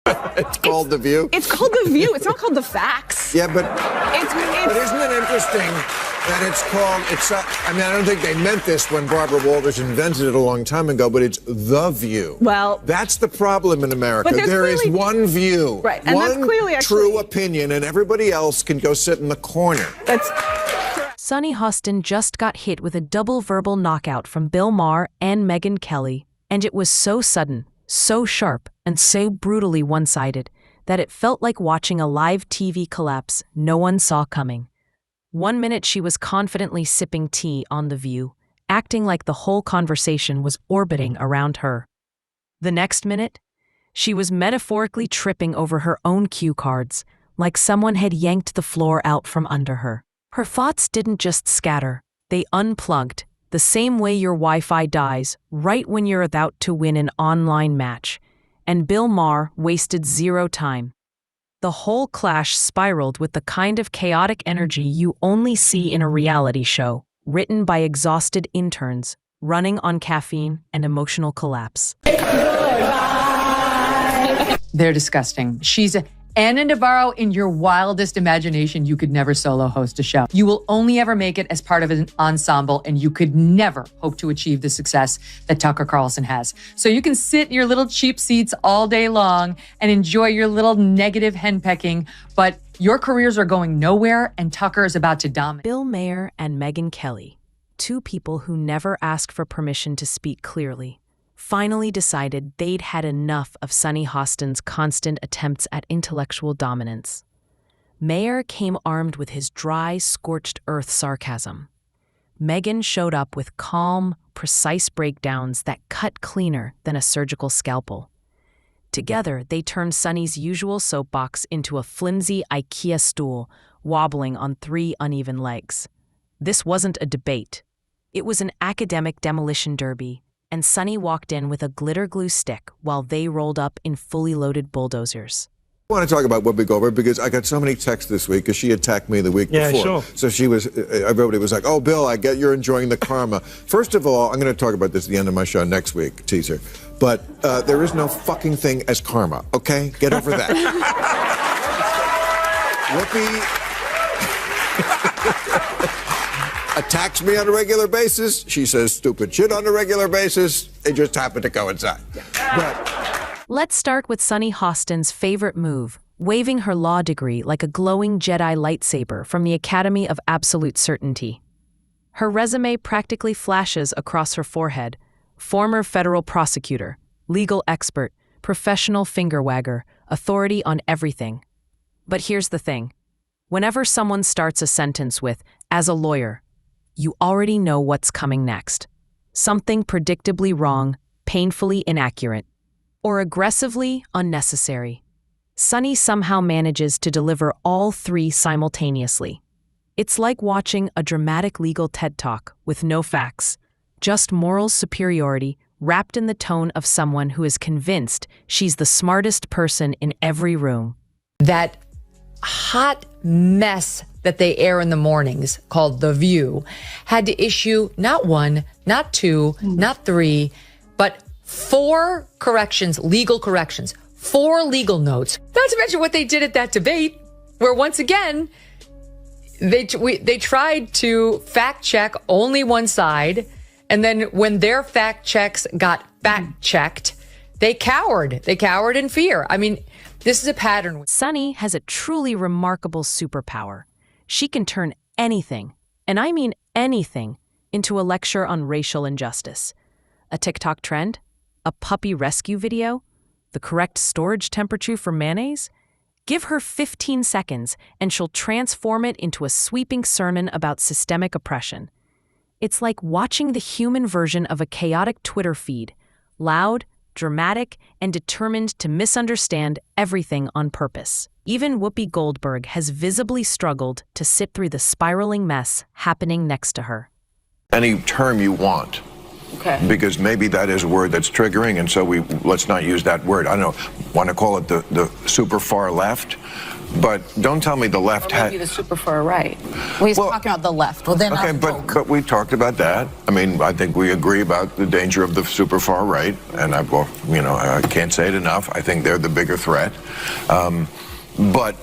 It's called The View? It's called The View. It's not called The Facts. Yeah, but But isn't it interesting that it's called, I mean, I don't think they meant this when Barbara Walters invented it a long time ago, but it's The View. Well, that's the problem in America. But there is one view, right, and one that's clearly true opinion, and everybody else can go sit in the corner. Sunny Hostin just got hit with a double verbal knockout from Maher and Megyn Kelly, and it was so sudden, so sharp, and so brutally one-sided that it felt like watching a live TV collapse no one saw coming. 1 minute she was confidently sipping tea on The View, acting like the whole conversation was orbiting around her. The next minute, she was metaphorically tripping over her own cue cards, like someone had yanked the floor out from under her. Her thoughts didn't just scatter, they unplugged, the same way your Wi-Fi dies right when you're about to win an online match. And Maher wasted zero time. The whole clash spiraled with the kind of chaotic energy you only see in a reality show, written by exhausted interns, running on caffeine and emotional collapse. They're disgusting. She's Anna Navarro in your wildest imagination. You could never solo host a show. You will only ever make it as part of an ensemble, and you could never hope to achieve the success that Tucker Carlson has. So you can sit in your little cheap seats all day long and enjoy your little negative henpecking, but your careers are going nowhere, and Tucker is about to dominate. Maher and Megyn Kelly, two people who never asked for permission to speak clearly, finally decided they'd had enough of Sunny Hostin's constant attempts at intellectual dominance. Maher came armed with his dry, scorched earth sarcasm. Megyn showed up with calm, precise breakdowns that cut cleaner than a surgical scalpel. Together, they turned Sunny's usual soapbox into a flimsy IKEA stool wobbling on 3 uneven legs. This wasn't a debate. It was an academic demolition derby, and Sunny walked in with a glitter glue stick while they rolled up in fully loaded bulldozers. I want to talk about Whoopi Goldberg because I got so many texts this week because she attacked me the week before. Sure. So everybody was like, oh, Bill, I get you're enjoying the karma. First of all, I'm going to talk about this at the end of my show next week, teaser. But there is no fucking thing as karma, okay? Get over that. Whoopi attacks me on a regular basis. She says stupid shit on a regular basis. They just happen to coincide. Let's start with Sunny Hostin's favorite move, waving her law degree like a glowing Jedi lightsaber from the Academy of Absolute Certainty. Her resume practically flashes across her forehead: former federal prosecutor, legal expert, professional finger-wagger, authority on everything. But here's the thing. Whenever someone starts a sentence with, as a lawyer, you already know what's coming next. Something predictably wrong, painfully inaccurate, or aggressively unnecessary. Sunny somehow manages to deliver all 3 simultaneously. It's like watching a dramatic legal TED Talk with no facts, just moral superiority wrapped in the tone of someone who is convinced she's the smartest person in every room. That hot mess that they air in the mornings, called The View, had to issue not 1, not 2, not 3, but 4 corrections, legal corrections, 4 legal notes. Not to mention what they did at that debate, where once again, they tried to fact check only one side, and then when their fact checks got fact checked, they cowered. They cowered in fear. I mean, this is a pattern. Sunny has a truly remarkable superpower. She can turn anything, and I mean anything, into a lecture on racial injustice. A TikTok trend? A puppy rescue video? The correct storage temperature for mayonnaise? Give her 15 seconds, and she'll transform it into a sweeping sermon about systemic oppression. It's like watching the human version of a chaotic Twitter feed, loud, dramatic, and determined to misunderstand everything on purpose. Even Whoopi Goldberg has visibly struggled to sit through the spiraling mess happening next to her. Any term you want. Okay. Because maybe that is a word that's triggering, and so let's not use that word. I don't know, want to call it the super far left? But don't tell me the left Or maybe the super far right. Well, he's talking about the left. Well, then okay, but we talked about that. I mean, I think we agree about the danger of the super far right, and I can't say it enough. I think they're the bigger threat. But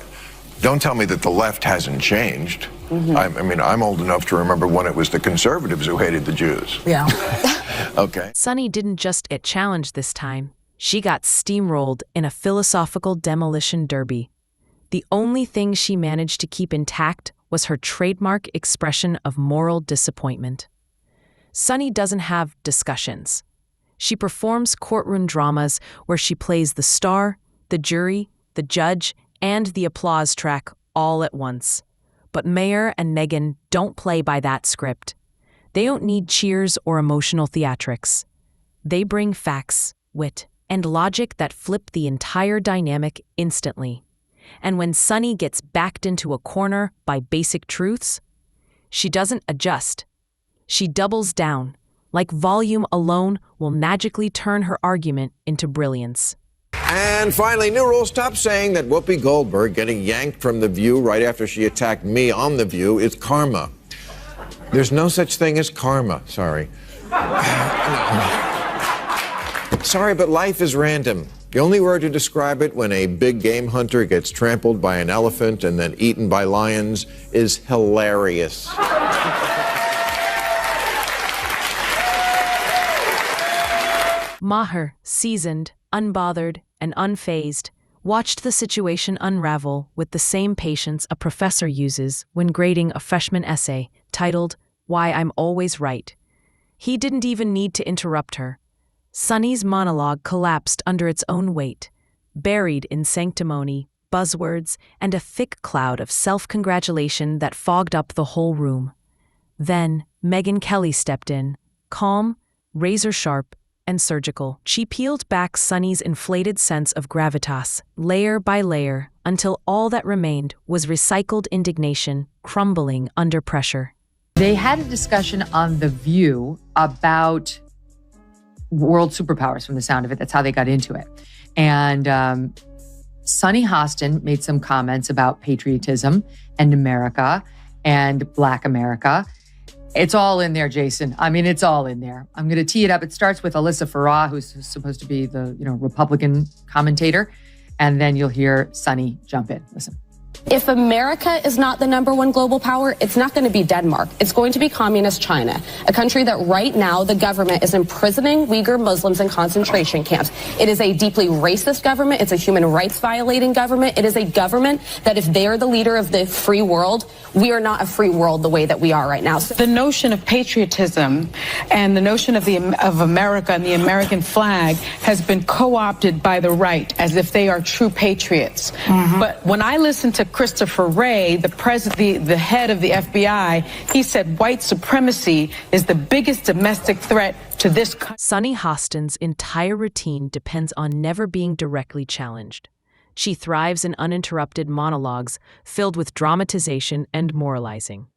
don't tell me that the left hasn't changed. I mean, I'm old enough to remember when it was the conservatives who hated the Jews. Yeah. Okay. Sunny didn't just get challenged this time. She got steamrolled in a philosophical demolition derby. The only thing she managed to keep intact was her trademark expression of moral disappointment. Sunny doesn't have discussions. She performs courtroom dramas where she plays the star, the jury, the judge, and the applause track all at once. But Maher and Megyn don't play by that script. They don't need cheers or emotional theatrics. They bring facts, wit, and logic that flip the entire dynamic instantly. And when Sunny gets backed into a corner by basic truths, she doesn't adjust. She doubles down, like volume alone will magically turn her argument into brilliance. And finally, new rule. Stop saying that Whoopi Goldberg getting yanked from The View right after she attacked me on The View is karma. There's no such thing as karma. Sorry. Sorry, but life is random. The only word to describe it when a big game hunter gets trampled by an elephant and then eaten by lions is hilarious. Maher, seasoned, unbothered, and unfazed, watched the situation unravel with the same patience a professor uses when grading a freshman essay titled, "Why I'm Always Right." He didn't even need to interrupt her. Sunny's monologue collapsed under its own weight, buried in sanctimony, buzzwords, and a thick cloud of self-congratulation that fogged up the whole room. Then Maher and Kelly stepped in, calm, razor-sharp, and surgical. She peeled back Sunny's inflated sense of gravitas, layer by layer, until all that remained was recycled indignation crumbling under pressure. They had a discussion on The View about world superpowers from the sound of it. That's how they got into it. And Sunny Hostin made some comments about patriotism and America and Black America. It's all in there, Jason. I mean, it's all in there. I'm going to tee it up. It starts with Alyssa Farah, who's supposed to be the Republican commentator. And then you'll hear Sunny jump in. Listen. If America is not the #1 global power, it's not going to be Denmark. It's going to be communist China, a country that right now the government is imprisoning Uyghur Muslims in concentration camps. It is a deeply racist government. It's a human rights violating government. It is a government that if they are the leader of the free world, we are not a free world the way that we are right now. The notion of patriotism and the notion of America and the American flag has been co-opted by the right as if they are true patriots. But when I listen to Christopher Wray, the head of the FBI, he said white supremacy is the biggest domestic threat to this country. Sunny Hostin's entire routine depends on never being directly challenged. She thrives in uninterrupted monologues filled with dramatization and moralizing.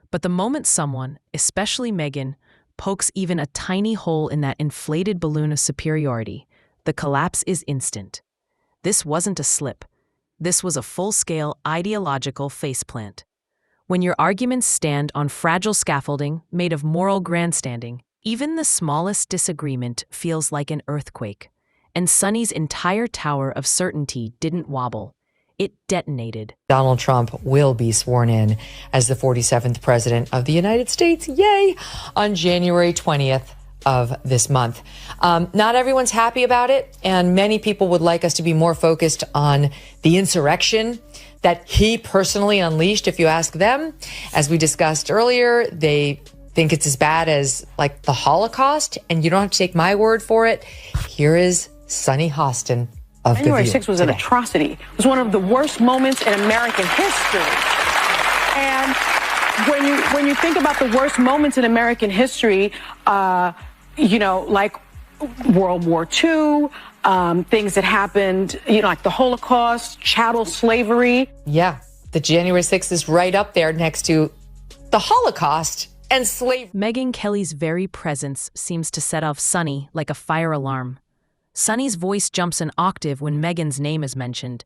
But the moment someone, especially Megyn, pokes even a tiny hole in that inflated balloon of superiority, the collapse is instant. This wasn't a slip. This was a full-scale ideological faceplant. When your arguments stand on fragile scaffolding made of moral grandstanding, even the smallest disagreement feels like an earthquake. And Sunny's entire tower of certainty didn't wobble. It detonated. Donald Trump will be sworn in as the 47th president of the United States, yay, on January 20th of this month. Not everyone's happy about it, and many people would like us to be more focused on the insurrection that he personally unleashed, if you ask them. As we discussed earlier, they think it's as bad as like the Holocaust, and you don't have to take my word for it. Here is Sunny Hostin of January The View 6th was an atrocity. It was one of the worst moments in American history. And when you think about the worst moments in American history, like World War II, things that happened, like the Holocaust, chattel slavery. Yeah, the January 6th is right up there next to the Holocaust and slavery. Maher and Kelly's very presence seems to set off Sunny like a fire alarm. Sunny's voice jumps an octave when Megyn's name is mentioned.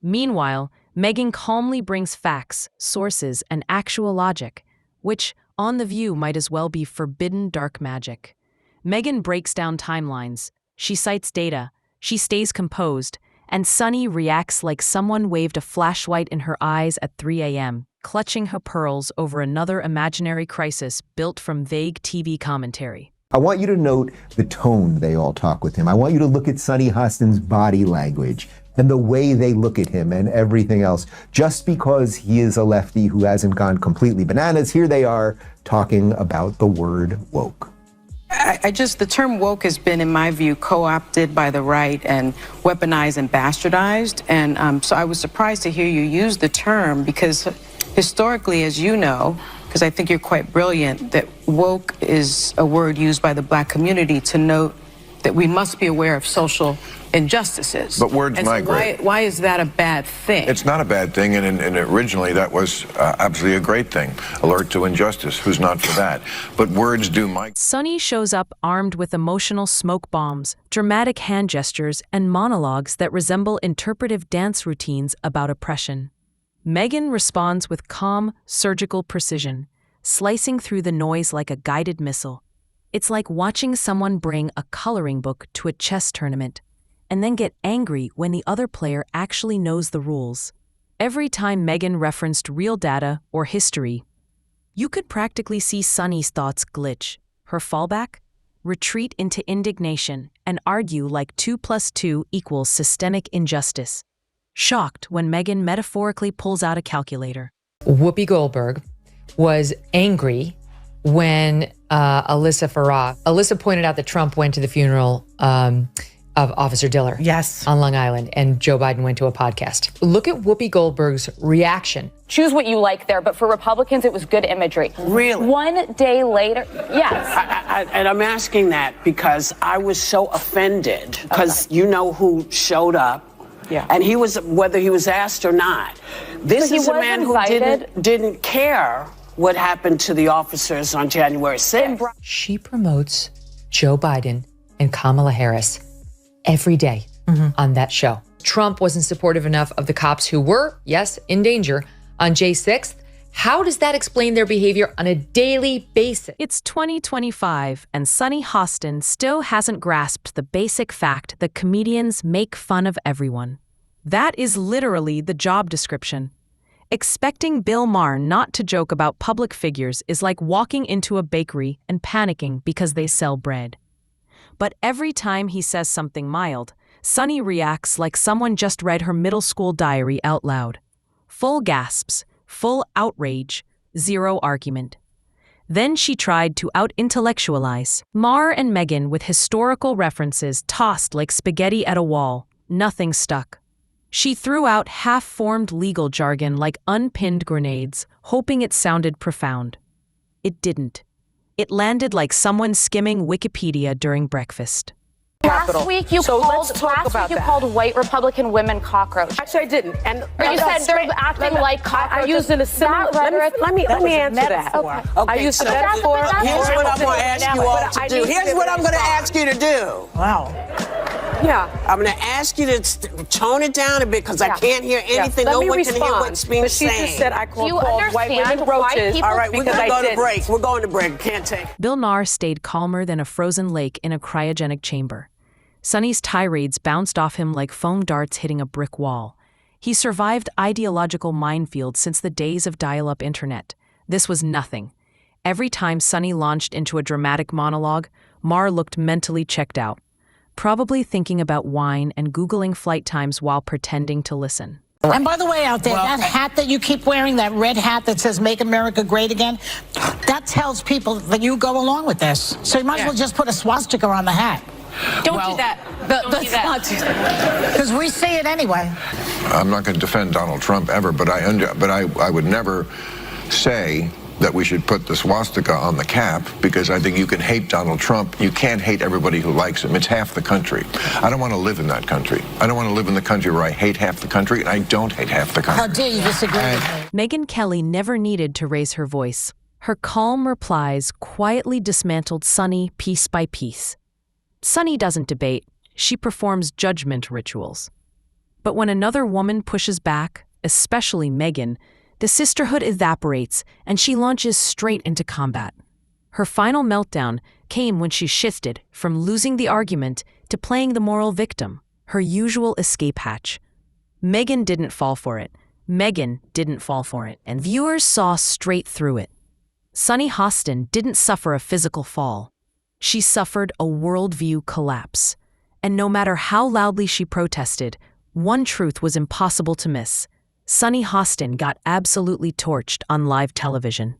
Meanwhile, Megyn calmly brings facts, sources, and actual logic, which, on The View, might as well be forbidden dark magic. Megyn breaks down timelines, she cites data, she stays composed, and Sunny reacts like someone waved a flashlight in her eyes at 3 a.m., clutching her pearls over another imaginary crisis built from vague TV commentary. I want you to note the tone they all talk with him. I want you to look at Sunny Hostin's body language and the way they look at him and everything else. Just because he is a lefty who hasn't gone completely bananas, here they are talking about the word woke. The term woke has been, in my view, co-opted by the right and weaponized and bastardized. And so I was surprised to hear you use the term because historically, as you know, because I think you're quite brilliant, that woke is a word used by the black community to note that we must be aware of social injustices. But words and so migrate. Why is that a bad thing? It's not a bad thing, and originally that was absolutely a great thing. Alert to injustice. Who's not for that? But words do migrate. Sunny shows up armed with emotional smoke bombs, dramatic hand gestures, and monologues that resemble interpretive dance routines about oppression. Megyn responds with calm, surgical precision, slicing through the noise like a guided missile. It's like watching someone bring a coloring book to a chess tournament and then get angry when the other player actually knows the rules. Every time Megyn referenced real data or history, you could practically see Sunny's thoughts glitch. Her fallback? Retreat into indignation and argue like 2 + 2 = systemic injustice. Shocked when Megyn metaphorically pulls out a calculator. Whoopi Goldberg was angry when Alyssa pointed out that Trump went to the funeral of Officer Diller. Yes. On Long Island, and Joe Biden went to a podcast. Look at Whoopi Goldberg's reaction. Choose what you like there, but for Republicans, it was good imagery. Really? One day later, yes. And I'm asking that because I was so offended because you know who showed up. Yeah. And he was, whether he was asked or not. This But he is a was man invited. who didn't care what happened to the officers on January 6th. She promotes Joe Biden and Kamala Harris every day on that show. Trump wasn't supportive enough of the cops who were, yes, in danger on J 6th. How does that explain their behavior on a daily basis? It's 2025, and Sunny Hostin still hasn't grasped the basic fact that comedians make fun of everyone. That is literally the job description. Expecting Bill Maher not to joke about public figures is like walking into a bakery and panicking because they sell bread. But every time he says something mild, Sunny reacts like someone just read her middle school diary out loud. Full gasps, full outrage, zero argument. Then she tried to out-intellectualize Maher and Megyn with historical references tossed like spaghetti at a wall. Nothing stuck. She threw out half-formed legal jargon like unpinned grenades, hoping it sounded profound. It didn't. It landed like someone skimming Wikipedia during breakfast. Last week you called white Republican women cockroach. Actually, I didn't. And But you said they're acting like cockroaches. I used it in a similar. Let me answer that. Okay. I used the metaphor. Here's what I'm going to ask you all to do. Here's what I'm going to ask you to do. Wow. Yeah. I'm going to ask you to tone it down a bit because I can't hear anything. No one can hear what's being said. She just said I called white women understand roaches. why people- All right, we're going to go to break. We're going to break. Can't take. Bill Maher stayed calmer than a frozen lake in a cryogenic chamber. Sunny's tirades bounced off him like foam darts hitting a brick wall. He survived ideological minefields since the days of dial-up internet. This was nothing. Every time Sunny launched into a dramatic monologue, Maher looked mentally checked out, probably thinking about wine and Googling flight times while pretending to listen. And by the way, out there, that hat that you keep wearing, that red hat that says "Make America Great Again," that tells people that you go along with this. So you might as well just put a swastika on the hat. Don't do that. Let's not do that. Because we see it anyway. I'm not going to defend Donald Trump ever, but I would never say that we should put the swastika on the cap because I think you can hate Donald Trump. You can't hate everybody who likes him. It's half the country. I don't want to live in that country. I don't want to live in the country where I hate half the country and I don't hate half the country. How dare you disagree with me? Megyn Kelly never needed to raise her voice. Her calm replies quietly dismantled Sunny piece by piece. Sunny doesn't debate. She performs judgment rituals. But when another woman pushes back, especially Megyn, the sisterhood evaporates and she launches straight into combat. Her final meltdown came when she shifted from losing the argument to playing the moral victim, her usual escape hatch. Megyn didn't fall for it. Megyn didn't fall for it, and viewers saw straight through it. Sunny Hostin didn't suffer a physical fall. She suffered a worldview collapse. And no matter how loudly she protested, one truth was impossible to miss. Sunny Hostin got absolutely torched on live television.